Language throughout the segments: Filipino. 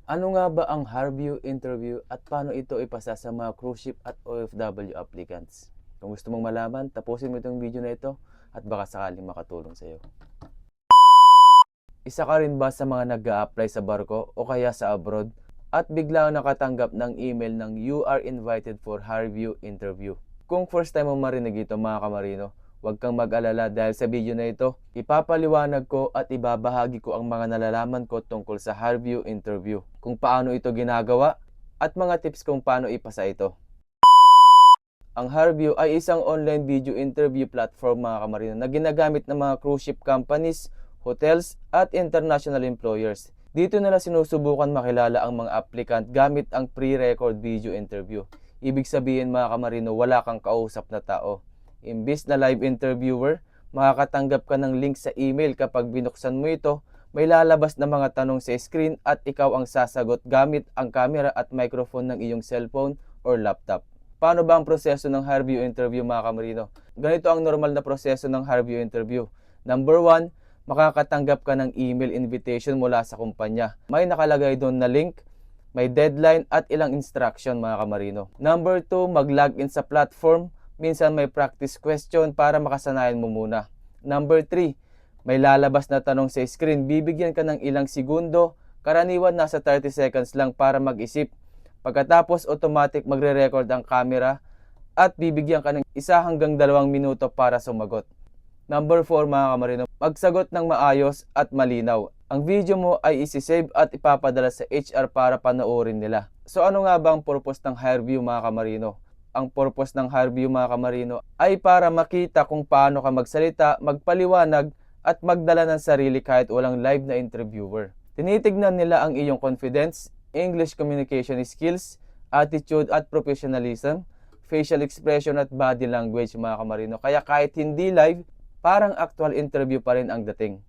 Ano nga ba ang Harview interview at paano ito ipasa sa mga cruise ship at OFW applicants? Kung gusto mong malaman, tapusin mo itong video na ito at baka sakaling makatulong sa iyo. Isa ka rin ba sa mga nag-a-apply sa barko o kaya sa abroad at biglang nakatanggap ng email ng "You are invited for Harview interview"? Kung first time mo marinig ito mga kamarino, huwag kang mag-alala dahil sa video na ito, ipapaliwanag ko at ibabahagi ko ang mga nalalaman ko tungkol sa Harview interview, kung paano ito ginagawa at mga tips kung paano ipasa ito. Ang Harview ay isang online video interview platform mga kamarino na ginagamit ng mga cruise ship companies, hotels at international employers. Dito nila sinusubukan makilala ang mga applicant gamit ang pre-record video interview. Ibig sabihin mga kamarino, wala kang kausap na tao. Imbis na live interviewer, makakatanggap ka ng link sa email. Kapag binuksan mo ito, may lalabas na mga tanong sa screen at ikaw ang sasagot gamit ang camera at microphone ng iyong cellphone or laptop. Paano ba ang proseso ng Harview interview mga kamarino? Ganito ang normal na proseso ng Harview interview. Number 1, makakatanggap ka ng email invitation mula sa kumpanya. May nakalagay doon na link, may deadline at ilang instruction mga kamarino. Number 2, mag-login sa platform. Minsan may practice question para makasanayan mo muna. Number 3, may lalabas na tanong sa screen. Bibigyan ka ng ilang segundo, karaniwan nasa 30 seconds lang para mag-isip. Pagkatapos automatic magre-record ang camera at bibigyan ka ng 1 hanggang 2 minuto para sumagot. Number 4 mga kamarino, magsagot ng maayos at malinaw. Ang video mo ay isi-save at ipapadala sa HR para panoorin nila. So ano nga ba ang purpose ng Harview mga kamarino? Ang purpose ng Harview mga kamarino ay para makita kung paano ka magsalita, magpaliwanag at magdala ng sarili kahit walang live na interviewer. Tinitignan nila ang iyong confidence, English communication skills, attitude at professionalism, facial expression at body language mga kamarino. Kaya kahit hindi live, parang actual interview pa rin ang dating.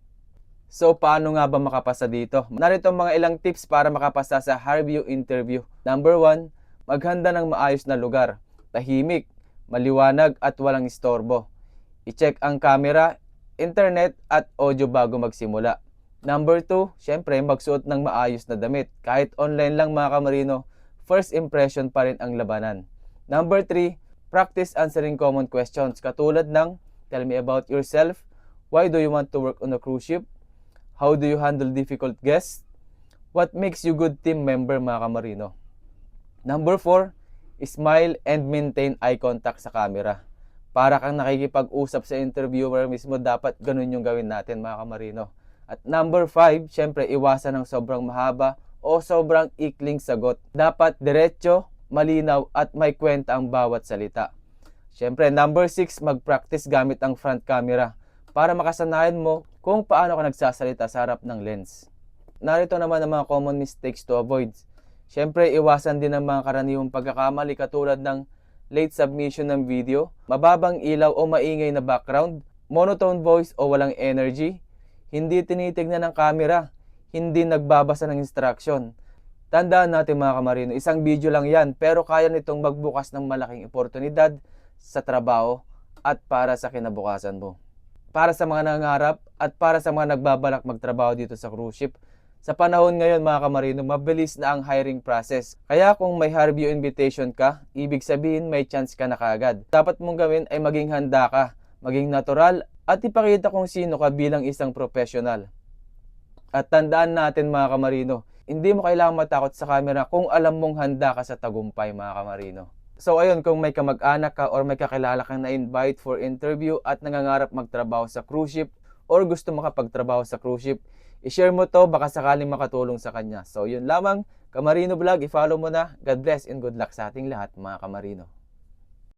So paano nga ba makapasa dito? Narito mga ilang tips para makapasa sa Harview interview. Number 1, maghanda ng maayos na lugar. Tahimik, maliwanag at walang istorbo. I-check ang camera, internet at audio bago magsimula. Number 2, syempre magsuot ng maayos na damit. Kahit online lang mga kamarino, first impression pa rin ang labanan. Number 3, practice answering common questions katulad ng tell me about yourself, why do you want to work on a cruise ship, how do you handle difficult guests, what makes you good team member mga kamarino. Number 4, smile and maintain eye contact sa camera. Para kang nakikipag-usap sa interviewer mismo, dapat ganun yung gawin natin mga kamarino. At number 5, syempre iwasan ng sobrang mahaba o sobrang ikling sagot. Dapat diretso, malinaw at may kwenta ang bawat salita. Syempre number 6, mag-practice gamit ang front camera para makasanayan mo kung paano ka nagsasalita sa harap ng lens. Narito naman ang mga common mistakes to avoid. Syempre iwasan din ang mga karaniwang pagkakamali katulad ng late submission ng video, mababang ilaw o maingay na background, monotone voice o walang energy, hindi tinitignan ng camera, hindi nagbabasa ng instruction. Tandaan natin mga kamarino, isang video lang yan pero kaya nitong magbukas ng malaking oportunidad sa trabaho at para sa kinabukasan mo. Para sa mga nangarap at para sa mga nagbabalak magtrabaho dito sa cruise ship, sa panahon ngayon mga kamarino, mabilis na ang hiring process. Kaya kung may Harview invitation ka, ibig sabihin may chance ka na kaagad. Dapat mong gawin ay maging handa ka, maging natural at ipakita kung sino ka bilang isang professional. At tandaan natin mga kamarino, hindi mo kailangang matakot sa camera kung alam mong handa ka sa tagumpay mga kamarino. So ayun, kung may kamag-anak ka or may kakilala kang na-invite for interview at nangangarap magtrabaho sa cruise ship or gusto makapagtrabaho sa cruise ship, i-share mo to, baka sakaling makatulong sa kanya. So yun lamang, Kamarino Vlog, i-follow mo na. God bless and good luck sa ating lahat mga kamarino.